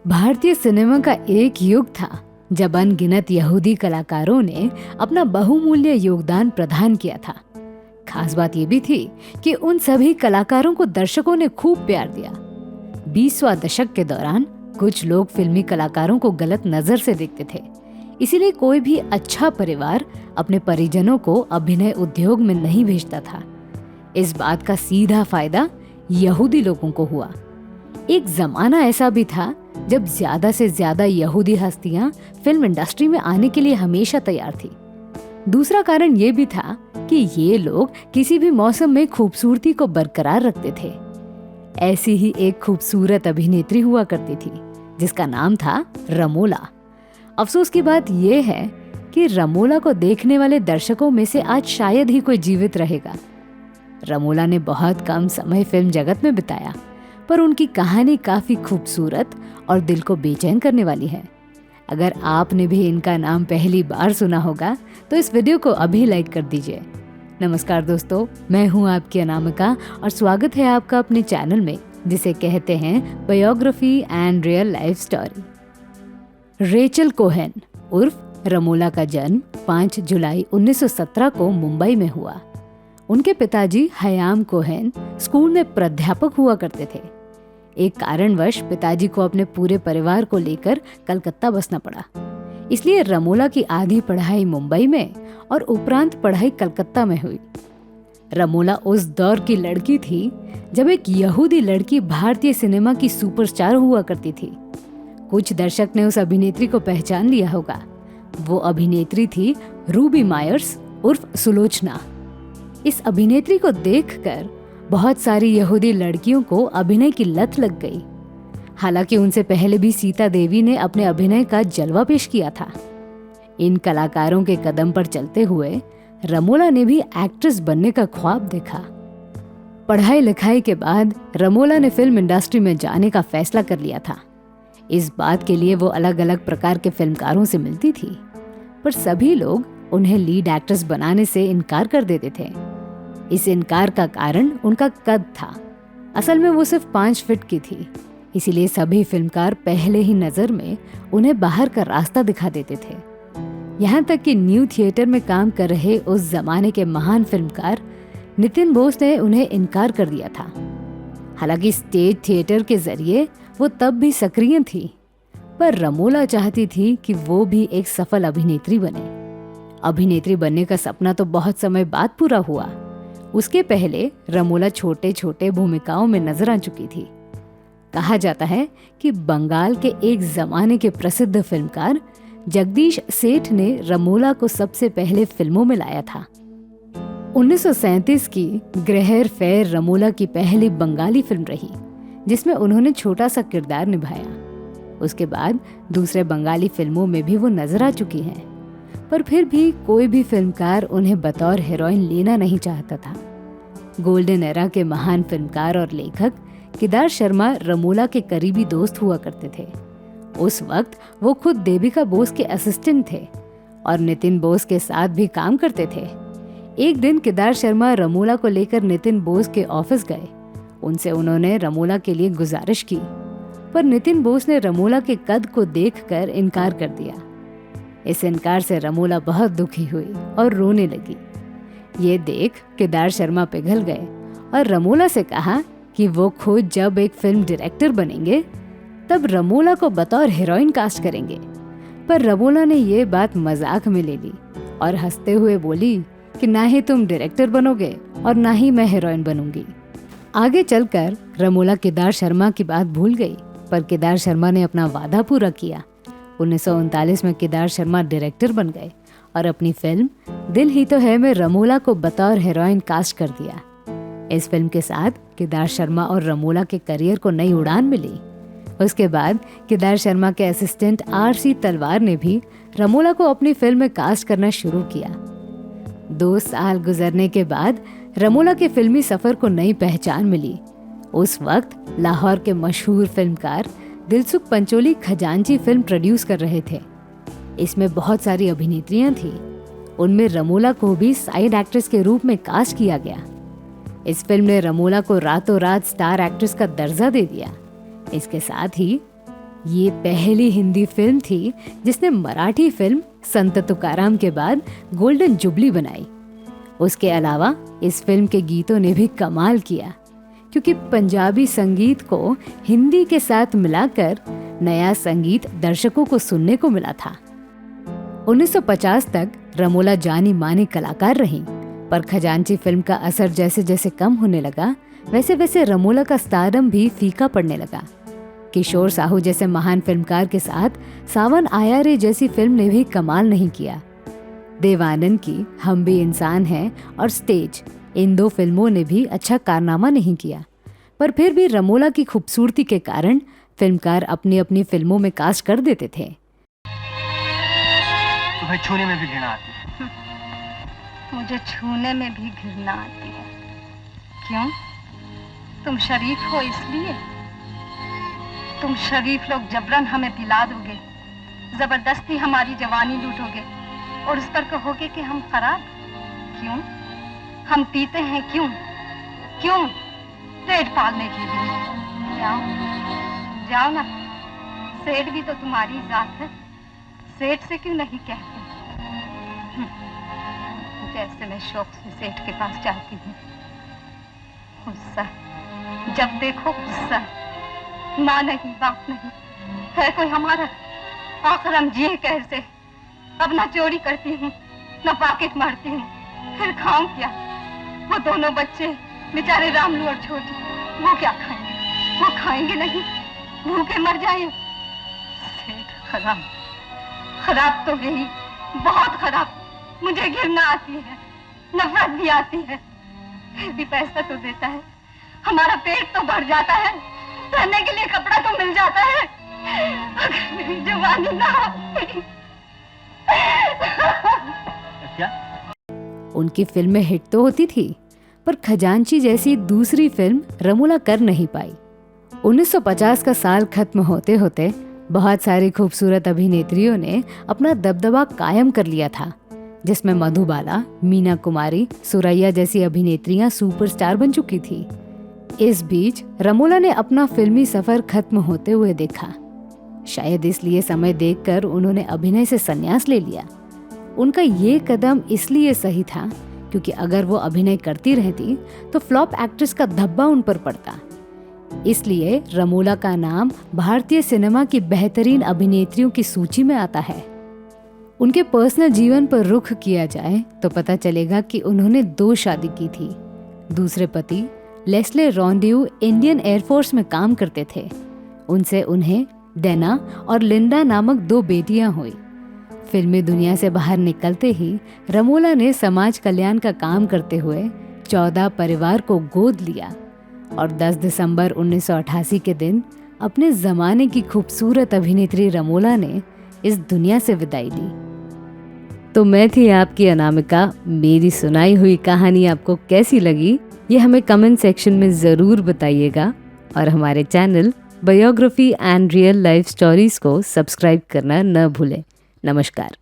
भारतीय सिनेमा का एक युग था जब अनगिनत यहूदी कलाकारों ने अपना बहुमूल्य योगदान प्रदान किया था। खास बात यह भी थी कि उन सभी कलाकारों को दर्शकों ने खूब प्यार दिया। 20वां दशक के दौरान कुछ लोग फिल्मी कलाकारों को गलत नजर से देखते थे, इसीलिए कोई भी अच्छा परिवार अपने परिजनों को अभिनय उद्योग में नहीं भेजता था। इस बात का सीधा फायदा यहूदी लोगों को हुआ। एक जमाना ऐसा भी था जब ज्यादा से ज्यादा यहूदी हस्तियां फिल्म इंडस्ट्री में आने के लिए हमेशा तैयार थी। दूसरा कारण ये भी था कि ये लोग किसी भी मौसम में खूबसूरती को बरकरार रखते थे। ऐसी ही एक खूबसूरत अभिनेत्री हुआ करती थी जिसका नाम था रमोला। अफसोस की बात यह है कि रमोला को देखने वाले दर्शकों में से आज शायद ही कोई जीवित रहेगा। रमोला ने बहुत कम समय फिल्म जगत में बिताया, पर उनकी कहानी काफी खूबसूरत और दिल को बेचैन करने वाली है। अगर आपने भी इनका नाम पहली बार सुना होगा तो इस वीडियो को अभी लाइक कर दीजिए। नमस्कार दोस्तों, मैं हूं आपकी अनामिका और स्वागत है आपका अपने चैनल में जिसे कहते हैं biography and real life story. Rachel Cohen उर्फ रमोला का जन्म 5 जुलाई 1917 को मुंबई में हुआ। उनके पिताजी हयाम कोहेन स्कूल में प्राध्यापक हुआ करते थे। एक कारणवश पिताजी को अपने पूरे परिवार को लेकर कलकत्ता बसना पड़ा, इसलिए रमोला की आधी पढ़ाई मुंबई में और उपरांत पढ़ाई कलकत्ता में हुई। रमोला उस दौर की लड़की थी जब एक यहूदी लड़की भारतीय सिनेमा की सुपरस्टार हुआ करती थी। कुछ दर्शक ने उस अभिनेत्री को पहचान लिया होगा। वो अभिनेत्री थी रूबी मायर्स उर्फ सुलोचना। इस अभिनेत्री को देखकर बहुत सारी यहूदी लड़कियों को अभिनय की लत लग गई। हालांकि उनसे पहले भी सीता देवी ने अपने अभिनय का जलवा पेश किया था। इन कलाकारों के कदम पर चलते हुए रमोला ने भी एक्ट्रेस बनने का ख्वाब देखा। पढ़ाई लिखाई के बाद रमोला ने फिल्म इंडस्ट्री में जाने का फैसला कर लिया था। इस बात के लिए वो अलग अलग प्रकार के फिल्मकारों से मिलती थी, पर सभी लोग उन्हें लीड एक्ट्रेस बनाने से इनकार कर देते थे। इस इनकार का कारण उनका कद था। असल में वो सिर्फ 5 फीट की थी, इसीलिए सभी फिल्मकार पहले ही नजर में उन्हें बाहर का रास्ता दिखा देते थे। यहाँ तक कि न्यू थिएटर में काम कर रहे उस जमाने के महान फिल्मकार नितिन बोस ने उन्हें इनकार कर दिया था। हालांकि स्टेज थिएटर के जरिए वो तब भी सक्रिय थी, पर रमोला चाहती थी कि वो भी एक सफल अभिनेत्री बने। अभिनेत्री बनने का सपना तो बहुत समय बाद पूरा हुआ। उसके पहले रमोला छोटे छोटे भूमिकाओं में नजर आ चुकी थी। कहा जाता है कि बंगाल के एक जमाने के प्रसिद्ध फिल्मकार जगदीश सेठ ने रमोला को सबसे पहले फिल्मों में लाया था। 1937 की ग्रहर फेर रमोला की पहली बंगाली फिल्म रही, जिसमें उन्होंने छोटा सा किरदार निभाया। उसके बाद दूसरे बंगाली फिल्मों में भी वो नजर आ चुकी हैं, पर फिर भी कोई भी फिल्मकार उन्हें बतौर हीरोइन लेना नहीं चाहता था। गोल्डन एरा के महान फिल्मकार और लेखक केदार शर्मा रमोला के करीबी दोस्त हुआ करते थे। उस वक्त वो खुद देविका बोस के असिस्टेंट थे और नितिन बोस के साथ भी काम करते थे। एक दिन केदार शर्मा रमोला को लेकर नितिन बोस के ऑफिस गए। उनसे उन्होंने रमोला के लिए गुजारिश की, पर नितिन बोस ने रमोला के कद को देखकर इनकार कर दिया। इस इनकार से रमोला बहुत दुखी हुई और रोने लगी। ये देख केदार शर्मा पिघल गए और रमोला से कहा कि वो खुद जब एक फिल्म डायरेक्टर बनेंगे तब रमोला को बतौर हीरोइन कास्ट करेंगे। पर रमोला ने ये बात मजाक में ले ली और हंसते हुए बोली कि ना ही तुम डायरेक्टर बनोगे और ना ही मैं हीरोइन बनूंगी। आगे चलकर रमोला केदार शर्मा की बात भूल गई, पर केदार शर्मा ने अपना वादा पूरा किया। 1939 में केदार शर्मा डायरेक्टर बन गए और अपनी फिल्म दिल ही तो है में रमोला को बतौर हीरोइन कास्ट कर दिया। इस फिल्म के साथ केदार शर्मा और रमोला के करियर को नई उड़ान मिली। उसके बाद केदार शर्मा के असिस्टेंट RC तलवार ने भी रमोला को अपनी फिल्म में कास्ट करना शुरू किया। 2 साल गुजरने के बाद रमोला के फिल्मी सफर को नई पहचान मिली। उस वक्त लाहौर के मशहूर फिल्मकार दिलसुख पंचोली खजांची फिल्म प्रोड्यूस कर रहे थे। इसमें बहुत सारी अभिनेत्रियां थीं। उनमें रमोला को भी साइड एक्ट्रेस के रूप में कास्ट किया गया। इस फिल्म ने रमोला को रातों रात स्टार एक्ट्रेस का दर्जा दे दिया। इसके साथ ही ये पहली हिंदी फिल्म थी जिसने मराठी फिल्म संत तुकाराम के बाद गोल्डन जुबली बनाई। उसके अलावा इस फिल्म के गीतों ने भी कमाल किया, क्योंकि पंजाबी संगीत को हिंदी के साथ मिलाकर नया संगीत दर्शकों को सुनने को मिला था। 1950 तक रमोला जानी मानी कलाकार रहीं, पर खजांची फिल्म का असर जैसे जैसे कम होने लगा, वैसे वैसे रमोला का स्टारडम भी फीका पड़ने लगा। किशोर साहू जैसे महान फिल्मकार के साथ सावन आया रे जैसी फिल्म ने भी कमाल नहीं किया। देव आनंद की हम भी इंसान हैं और स्टेज, इन दो फिल्मों ने भी अच्छा कारनामा नहीं किया, पर फिर भी रमोला की खूबसूरती के कारण फिल्मकार अपनी अपनी फिल्मों में कास्ट कर देते थे। तुम्हें छूने में भी घृणा आती है? मुझे छूने में भी घृणा आती है। क्यों? तुम शरीफ हो इसलिए? तुम शरीफ लोग जबरन हमें पिला दोगे, जबरदस्ती हमारी जवानी लूटोगे और उस पर कहोगे कि हम खराब। क्यों? हम पीते हैं क्यों? क्यों? पेट पालने के लिए। जाओ जाओ ना, सेठ भी तो तुम्हारी जात है, सेठ से क्यों नहीं कहते? जैसे मैं शौक से सेठ के पास जाती हूँ। गुस्सा, जब देखो गुस्सा, माँ नहीं बाप नहीं है कोई हमारा। आखिर हम जिए कैसे? अब ना चोरी करती हूँ ना पॉकेट मारती हूँ, फिर खाऊं क्या? वो दोनों बच्चे बेचारे रामलू और छोटी, वो क्या खाएंगे? वो खाएंगे नहीं, भूखे मर जाएं। सेठ खराब, खराब तो है ही, बहुत खराब। मुझे घृणा आती है, नफरत भी आती है, फिर भी पैसा तो देता है, हमारा पेट तो भर जाता है, पहनने के लिए कपड़ा तो मिल जाता है। अगर मेरी जवानी ना होती। क्या? उनकी फिल्में हिट तो होती थी, पर खजांची जैसी दूसरी फिल्म रमोला कर नहीं पाई। 1950 का साल खत्म होते होते बहुत सारी खूबसूरत अभिनेत्रियों ने अपना दबदबा कायम कर लिया था, जिसमें मधुबाला, मीना कुमारी, सुरैया जैसी अभिनेत्रियां सुपरस्टार बन चुकी थी। इस बीच रमोला ने अपना फिल्मी सफर खत्म होते हुए देखा। शायद इसलिए समय देखकर उन्होंने अभिनय से संन्यास ले लिया। उनका ये कदम इसलिए सही था क्योंकि अगर वो अभिनय करती रहती तो फ्लॉप एक्ट्रेस का धब्बा उन पर पड़ता। इसलिए रमोला का नाम भारतीय सिनेमा की बेहतरीन अभिनेत्रियों की सूची में आता है। उनके पर्सनल जीवन पर रुख किया जाए तो पता चलेगा कि उन्होंने 2 शादी की थी। दूसरे पति लेस्ले रॉन्ड्यू इंडियन एयरफोर्स में काम करते थे। उनसे उन्हें डेना और लिंडा नामक 2 बेटियां हुई। फिल्मी दुनिया से बाहर निकलते ही रमोला ने समाज कल्याण का काम करते हुए 14 परिवार को गोद लिया और 10 दिसंबर 1988 के दिन अपने जमाने की खूबसूरत अभिनेत्री रमोला ने इस दुनिया से विदाई ली। तो मैं थी आपकी अनामिका। मेरी सुनाई हुई कहानी आपको कैसी लगी ये हमें कमेंट सेक्शन में ज़रूर बताइएगा और हमारे channel biography and real life stories को सब्सक्राइब करना न भूलें। नमस्कार।